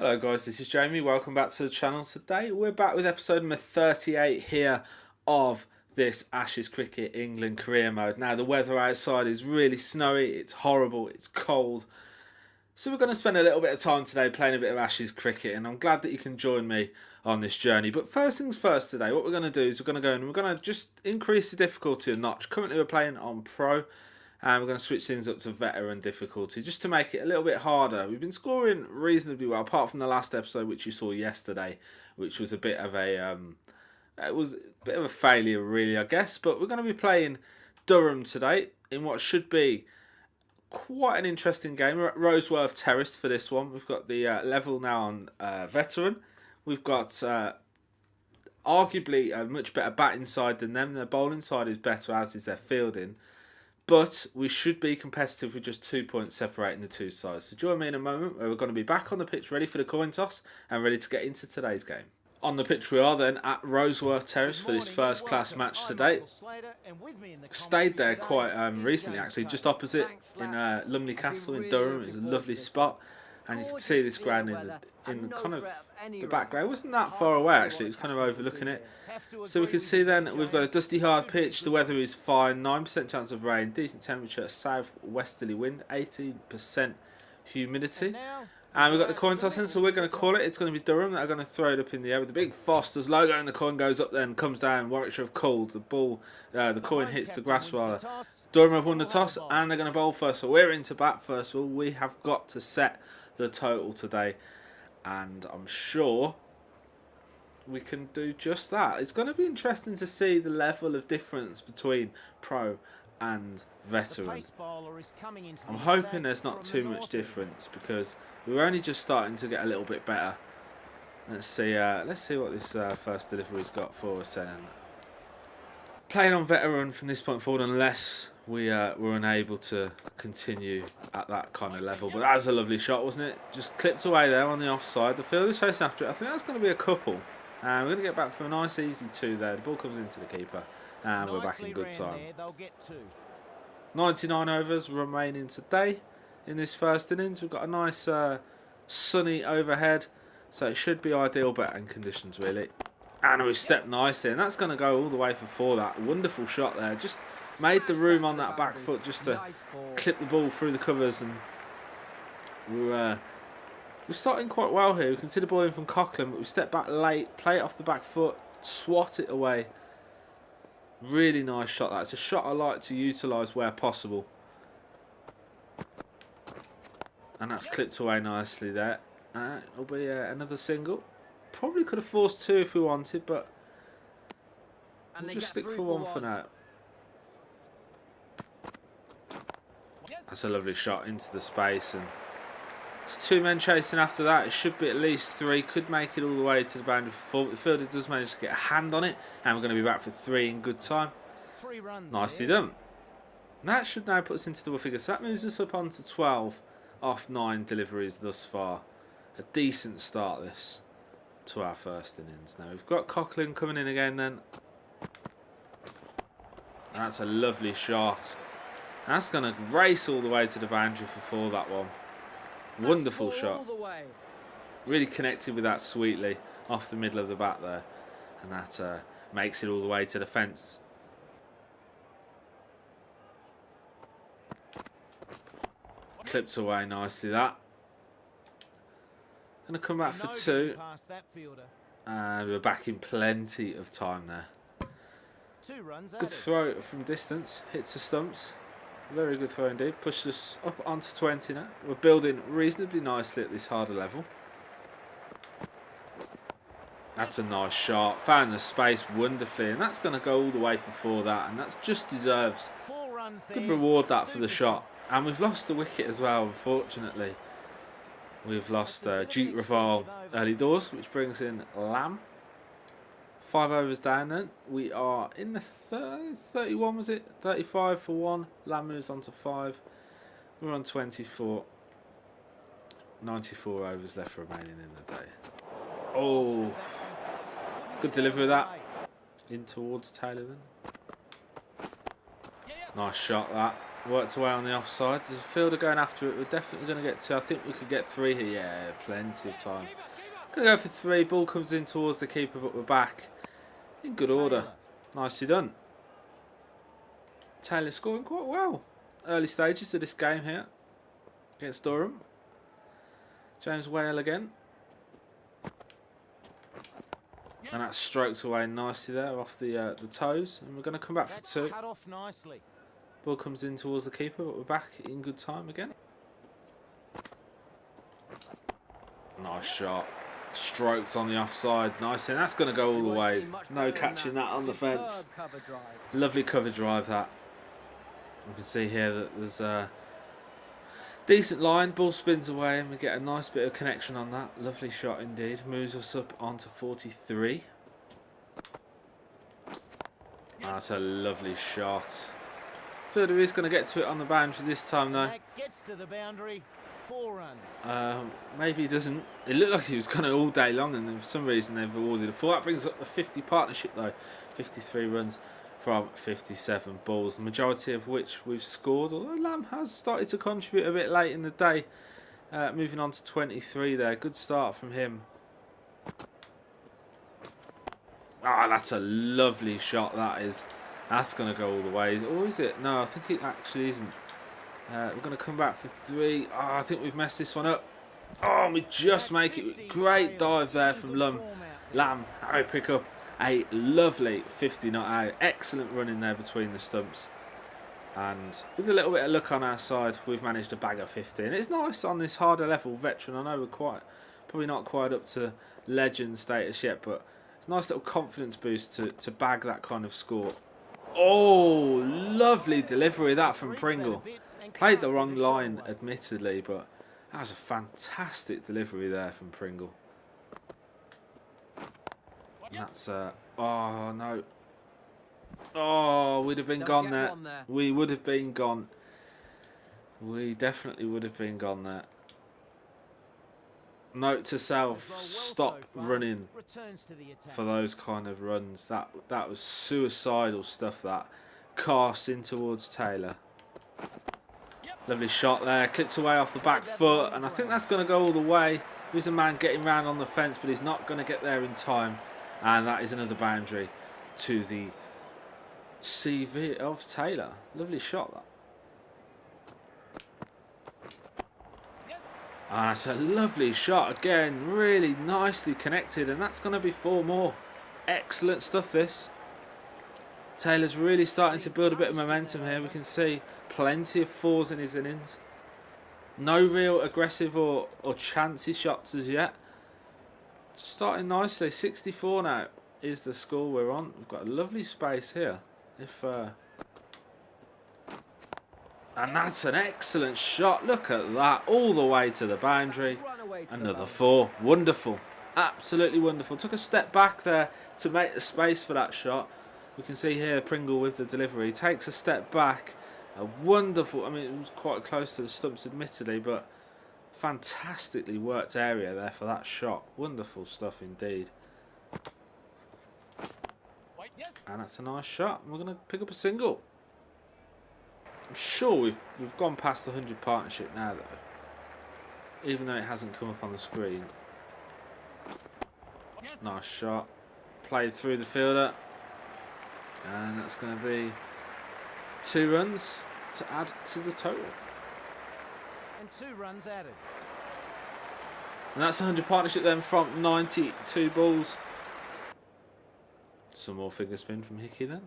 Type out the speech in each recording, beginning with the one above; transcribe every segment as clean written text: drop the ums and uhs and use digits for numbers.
Hello guys, this is Jamie. Welcome back to the channel. Today we're back with episode number 38 here of this Ashes Cricket England career mode. Now the weather outside is really snowy, it's horrible, it's cold. So we're going to spend a little bit of time today playing a bit of Ashes cricket, and I'm glad that you can join me on this journey. But first things first today, what we're going to do is we're going to go and we're going to just increase the difficulty a notch. Currently we're playing on Pro, and we're going to switch things up to veteran difficulty just to make it a little bit harder. We've been scoring reasonably well, apart from the last episode which you saw yesterday, which was a bit of a failure really, I guess. But we're going to be playing Durham today in what should be quite an interesting game. We're at Roseworth Terrace for this one. We've got the level now on veteran. We've got arguably a much better batting side than them. Their bowling side is better, as is their fielding. But we should be competitive with just 2 points separating the two sides. So join me in a moment where we're going to be back on the pitch ready for the coin toss and ready to get into today's game. On the pitch we are then at Roseworth Terrace for this first class match today. Stayed there quite recently actually, just opposite in Lumley Castle in Durham. It's a lovely spot, and you can see this ground in kind of the background. It wasn't that far away actually, it was kind of overlooking it. So we can see then we've got a dusty hard pitch, the weather is fine, 9% chance of rain, decent temperature, south westerly wind, 18% humidity. And we've got the coin toss in, so we're going to call it. It's going to be Durham that are going to throw it up in the air with the big Foster's logo, and the coin goes up then, comes down. Warwickshire have called. The coin hits the grass rather. Durham have won the toss, and they're going to bowl first. So we're into bat first of all. We have got to set the total today, and I'm sure we can do just that. It's going to be interesting to see the level of difference between pro and veteran. I'm hoping there's not too much difference because we're only just starting to get a little bit better. Let's see what this first delivery's got for us then. Playing on veteran from this point forward unless we're unable to continue at that kind of level. But that was a lovely shot, wasn't it? Just clipped away there on the offside. The fielder's chasing after it. I think that's going to be a couple. And we're going to get back for a nice easy 2 there. The ball comes into the keeper and we're back in good time. 99 overs remaining today in this first innings. We've got a nice sunny overhead, so it should be ideal batting conditions really. And we stepped nicely, and that's going to go all the way for 4. That wonderful shot there, just made the room on that back foot just to clip the ball through the covers. And we're starting quite well here. We can see the ball in from Coughlin, but we step back late, play it off the back foot, swat it away. Really nice shot that. It's a shot I like to utilise where possible. And that's clipped away nicely there. It'll be another single. Probably could have forced 2 if we wanted, but we'll just stick for 1 for now. That's a lovely shot into the space, and it's 2 men chasing after that. It should be at least 3. Could make it all the way to the boundary for 4. But the fielder does manage to get a hand on it, and we're going to be back for 3 in good time. Nicely done. And that should now put us into double figures. So that moves us up onto 12 off 9 deliveries thus far. A decent start this to our first innings. Now we've got Coughlin coming in again then. And that's a lovely shot. That's going to race all the way to the boundary for 4, that one. Wonderful shot. Really connected with that sweetly off the middle of the bat there. And that makes it all the way to the fence. Clipped away nicely that. Going to come back for 2. And we're back in plenty of time there. Good throw from distance. Hits the stumps. Very good throw indeed. Pushed us up onto 20 now. We're building reasonably nicely at this harder level. That's a nice shot. Found the space wonderfully. And that's going to go all the way for 4 that. And that just deserves good reward that for the shot. And we've lost the wicket as well, unfortunately. We've lost Duke Raval early doors, which brings in Lamb. 5 overs down then. We are in the 31, was it? 35 for 1. Lamb moves on to 5. We're on 24. 94 overs left remaining in the day. Oh, good delivery of that. In towards Taylor then. Nice shot that. Worked away on the offside. There's a fielder going after it. We're definitely going to get 2. I think we could get 3 here. Yeah, plenty of time. Going to go for 3. Ball comes in towards the keeper, but we're back. In good order. Nicely done. Taylor scoring quite well. Early stages of this game here against Durham. James Whale again. And that's stroked away nicely there off the toes. And we're going to come back for 2. Cut off nicely. Ball comes in towards the keeper, but we're back in good time again. Nice shot. Stroked on the offside. Nice, and that's going to go all the way. No catching that on the fence. Lovely cover drive that. You can see here that there's a decent line. Ball spins away and we get a nice bit of connection on that. Lovely shot indeed. Moves us up onto 43. That's a lovely shot. Fielder is going to get to it on the boundary this time though. Gets to the boundary. 4 runs. Maybe he doesn't. It looked like he was going to all day long, and then for some reason they've awarded a 4. That brings up the 50 partnership though. 53 runs from 57 balls, the majority of which we've scored. Although Lamb has started to contribute a bit late in the day. Moving on to 23 there. Good start from him. Ah, that's a lovely shot. That is. That's going to go all the way. Or is it? No, I think it actually isn't. We're going to come back for 3. Oh, I think we've messed this one up. Oh, we just make it. Great dive there from Lamb. I pick up a lovely 50 not out. Excellent run in there between the stumps. And with a little bit of luck on our side, we've managed to bag a 50. And it's nice on this harder level veteran. I know we're probably not quite up to legend status yet, but it's a nice little confidence boost to bag that kind of score. Oh, lovely delivery that from Pringle. Played the wrong line, admittedly, but that was a fantastic delivery there from Pringle. And that's oh no. Oh, we'd have been gone there. We would have been gone. We definitely would have been gone there. Note to self, stop running for those kind of runs. That was suicidal stuff, that. Cast in towards Taylor. Lovely shot there, clipped away off the back foot, and I think that's going to go all the way. There's a man getting round on the fence, but he's not going to get there in time. And that is another boundary to the CV of Taylor. Lovely shot, that. And that's a lovely shot again, really nicely connected, and that's going to be 4 more. Excellent stuff, this. Taylor's really starting to build a bit of momentum here. We can see plenty of 4s in his innings. No real aggressive or chancy shots as yet. Starting nicely. 64 now is the score we're on. We've got a lovely space here. And that's an excellent shot. Look at that. All the way to the boundary. Another 4. Wonderful. Absolutely wonderful. Took a step back there to make the space for that shot. We can see here Pringle with the delivery. Takes a step back. A wonderful, I mean, it was quite close to the stumps admittedly, but fantastically worked area there for that shot. Wonderful stuff indeed. And that's a nice shot. We're going to pick up a single. I'm sure we've gone past the 100 partnership now though, even though it hasn't come up on the screen. Nice shot. Played through the fielder. And that's going to be 2 runs to add to the total. And 2 runs added. And that's 100 partnership then from 92 balls. Some more finger spin from Hickey then.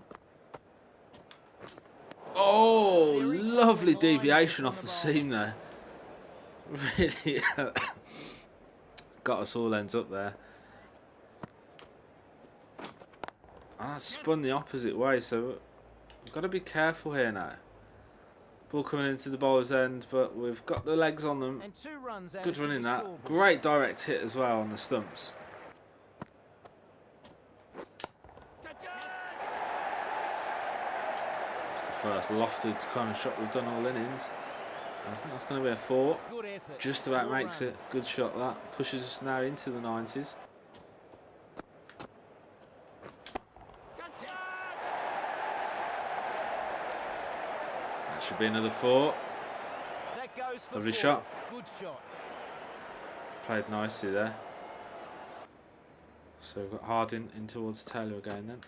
Oh, lovely deviation off the seam there. Really got us all ends up there. And I spun the opposite way, so we've got to be careful here now. Ball coming into the bowler's end, but we've got the legs on them. Good running that. Great direct hit as well on the stumps. It's the first lofted kind of shot we've done all innings. I think that's going to be a 4. Just about makes it. Good shot that. Pushes us now into the 90s. Should be another 4. That goes for Lovely 4. shot. Good shot. Played nicely there. So we've got Harding in towards Taylor again then.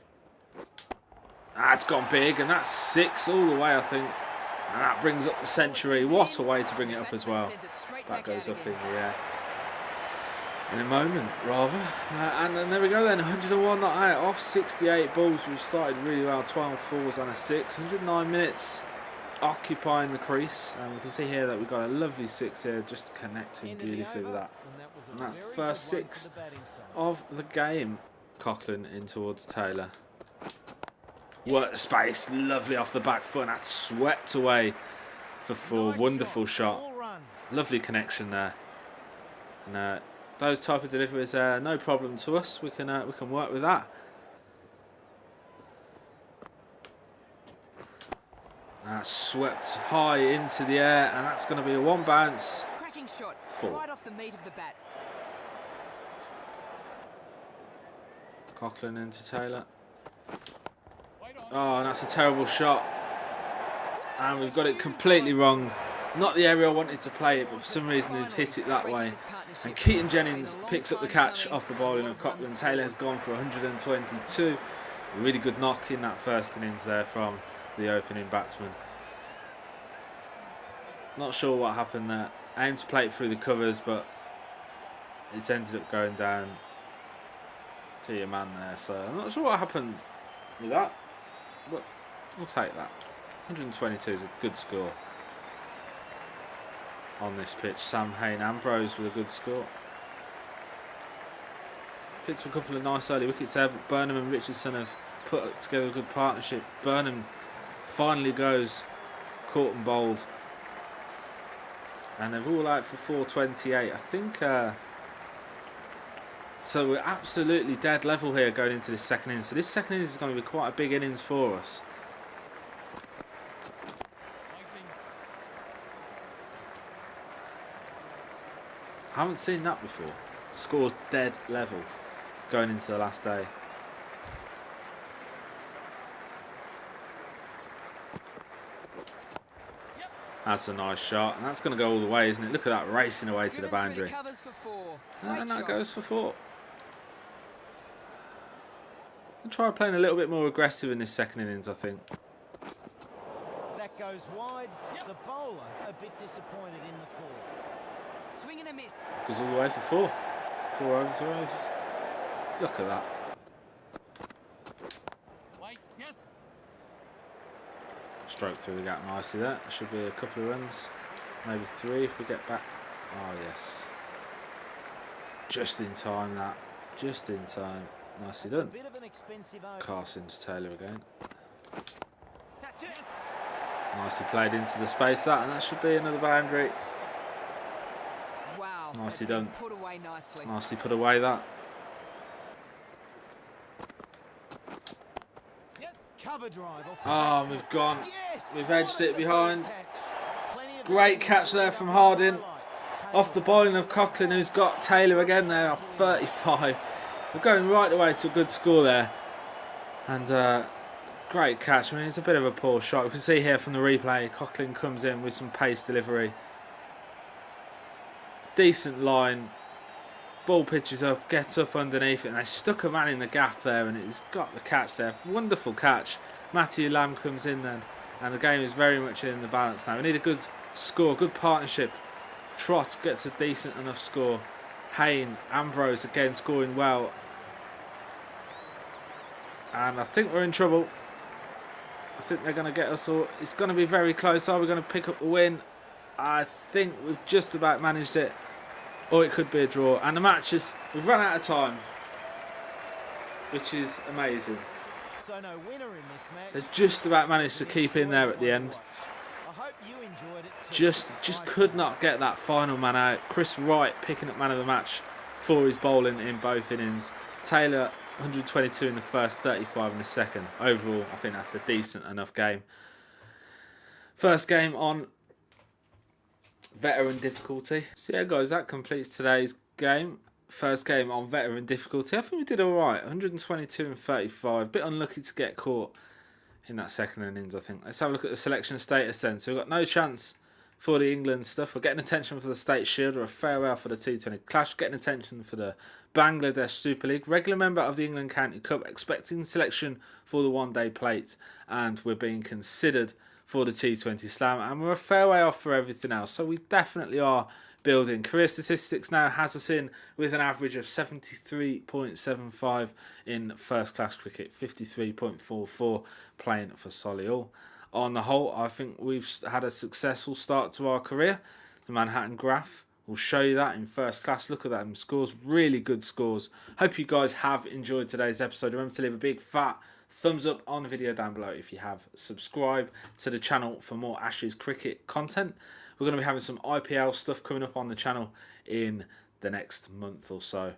Ah, it's gone big, and that's 6 all the way, I think. And that brings up the century. What a way to bring it up as well. That goes up in the air. In a moment, rather. And then there we go then. 101 not out off 68 balls. We've started really well. 12 fours and a 6. 109 minutes occupying the crease. And we can see here that we've got a lovely 6 here, just connecting beautifully with that. And that's the first 6 of the game. Coughlin in towards Taylor. Work the space, lovely off the back foot. That's swept away for 4. Wonderful shot. Lovely connection there. And those type of deliveries are no problem to us. We can work with that. That's swept high into the air, and that's going to be a 1 bounce. Cracking shot, 4. right off the meat of the bat. Coughlin into Taylor. Oh, and that's a terrible shot. And we've got it completely wrong. Not the area I wanted to play it, but for some reason we've hit it that way. And Keaton Jennings picks up the catch off the bowling of Coughlin. Taylor has gone for 122. A really good knock in that first innings there from the opening batsman. Not sure what happened there. Aimed to play it through the covers, but it's ended up going down to your man there. So I'm not sure what happened with that, but we'll take that. 122 is a good score on this pitch. Sam Hain Ambrose with a good score. Picked up a couple of nice early wickets there, but Burnham and Richardson have put together a good partnership. Burnham finally goes caught and bowled, and they're all out for 428. I think so we're absolutely dead level here going into this second innings. So this second innings is going to be quite a big innings for us. I haven't seen that before. Scores dead level going into the last day. That's a nice shot, and that's going to go all the way, isn't it? Look at that, racing away to the boundary. And that goes for 4. I'll try playing a little bit more aggressive in this second innings, I think. That goes wide. The bowler a bit disappointed in the call. Swing and a miss. Goes all the way for 4. 4 overthrows. Look at that. Yes. Stroke through the gap nicely there. Should be a couple of runs. Maybe 3 if we get back. Oh, yes. Just in time, that. Just in time. Nicely done. Carson's Taylor again. Nicely played into the space, that, and that should be another boundary. Wow. Nicely done. Put away nicely. Nicely put away, that. Cover drive off Oh, we've gone. Yes. We've edged it What a behind. catch. Plenty of Great catch there from Harding. Off the bowling of Coughlin, who's got Taylor again there, 35. We're going right away to a good score there. And great catch. I mean, it's a bit of a poor shot. We can see here from the replay, Coughlin comes in with some pace delivery. Decent line. Ball pitches up, gets up underneath it, and they stuck a man in the gap there, and it's got the catch there. Wonderful catch. Matthew Lamb comes in then, and the game is very much in the balance now. We need a good score, good partnership. Trott gets a decent enough score. Hain, Ambrose again scoring well. And I think we're in trouble. I think they're going to get us all. It's going to be very close. Are we going to pick up the win? I think we've just about managed it. Or it could be a draw. And the match is, we've run out of time, which is amazing. So no winner in this match. They just about managed to keep in there at the end. I hope you enjoyed it too. Just could not get that final man out. Chris Wright picking up man of the match for his bowling in both innings. Taylor 122 in the first, 35 in the second. Overall, I think that's a decent enough game. First game on veteran difficulty. So yeah, guys, that completes today's game. First game on veteran difficulty. I think we did all right. 122 and 35. Bit unlucky to get caught in that second innings, I think. Let's have a look at the selection status then. So we've got no chance for the England stuff. We're getting attention for the State Shield, or a farewell for the T20 Clash, getting attention for the Bangladesh Super League, regular member of the England County Cup, expecting selection for the one-day plate, and we're being considered for the T20 Slam, and we're a fair way off for everything else. So we definitely are building. Career statistics now has us in with an average of 73.75 in first class cricket, 53.44 playing for Solihull. On the whole, I think we've had a successful start to our career. The Manhattan graph will show you that in first class. Look at them scores, really good scores. Hope you guys have enjoyed today's episode. Remember to leave a big fat thumbs up on the video down below if you have. Subscribe to the channel for more Ashes cricket content. We're going to be having some IPL stuff coming up on the channel in the next month or so.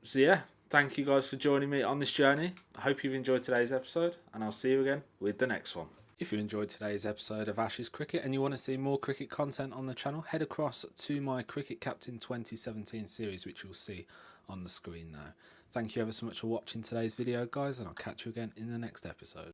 So yeah, thank you guys for joining me on this journey. I hope you've enjoyed today's episode, and I'll see you again with the next one. If you enjoyed today's episode of Ashes Cricket and you want to see more cricket content on the channel, head across to my Cricket Captain 2017 series, which you'll see on the screen now. Thank you ever so much for watching today's video, guys, and I'll catch you again in the next episode.